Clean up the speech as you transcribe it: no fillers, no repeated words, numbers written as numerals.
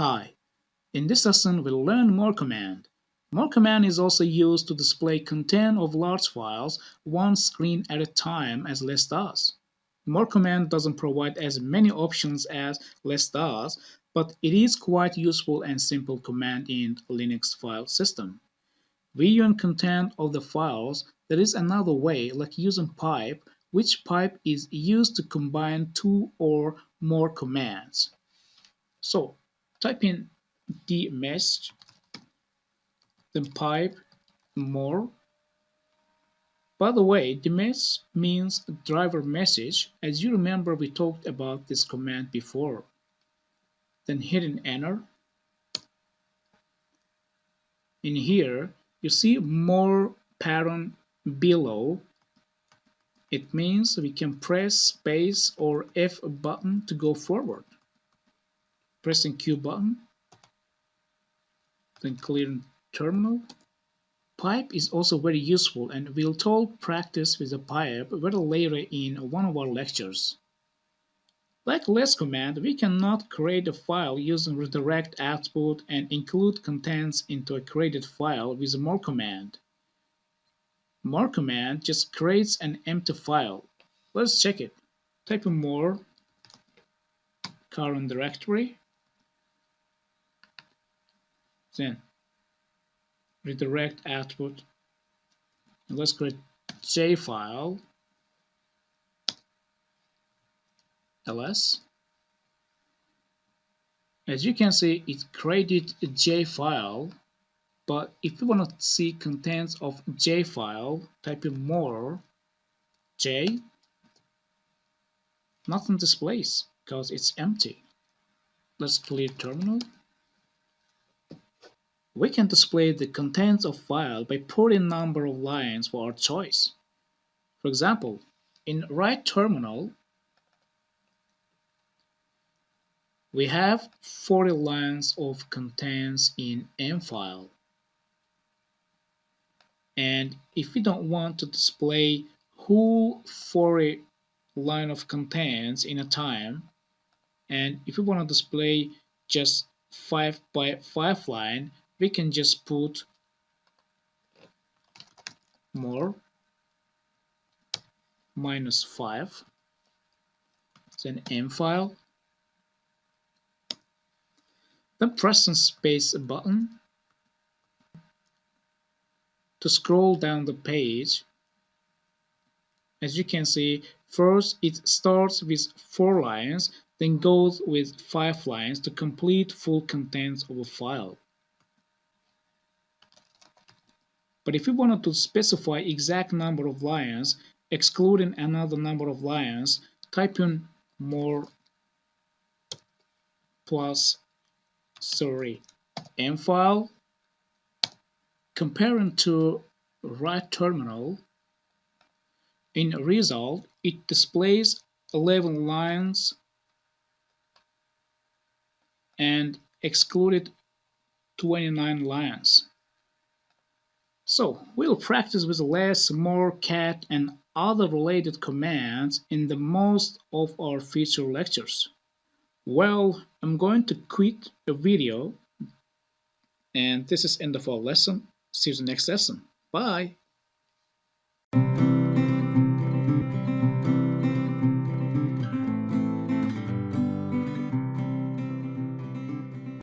Hi, in this lesson we'll learn more command. More command is also used to display content of large files one screen at a time as less does. More command doesn't provide as many options as less does, but it is quite useful and simple command in Linux file system. Viewing content of the files, there is another way like using pipe, which pipe is used to combine two or more commands. So type in the message, then pipe more. By the way, the message means driver message. As you remember, we talked about this command before. Then hitting enter. In here, you see more pattern below. It means we can press space or F button to go forward. Pressing Q button, then clearing terminal. Pipe is also very useful, and we'll talk practice with the pipe very later in one of our lectures. Like less command, we cannot create a file using redirect output and include contents into a created file with more command. More command just creates an empty file. Let's check it. Type in more current directory, then redirect output, and let's create J file ls. As you can see, it created a J file, but if you want to see contents of J file, type in more J. Nothing displays because it's empty. Let's clear terminal. We can display the contents of file by putting number of lines for our choice. For example, in write terminal, we have 40 lines of contents in M file. And if we don't want to display whole 40 line of contents in a time, and if we want to display just 5 by 5 line, we can just put more -5, then M file, then press the space button to scroll down the page. As you can see, first it starts with 4 lines, then goes with 5 lines to complete full contents of a file. But if you wanted to specify exact number of lines, excluding another number of lines, type in more plus M file, comparing to write terminal. In result, it displays 11 lines and excluded 29 lines. So we'll practice with less, more, cat, and other related commands in the most of our future lectures. Well, I'm going to quit the video, and this is end of our lesson. See you in the next lesson. Bye.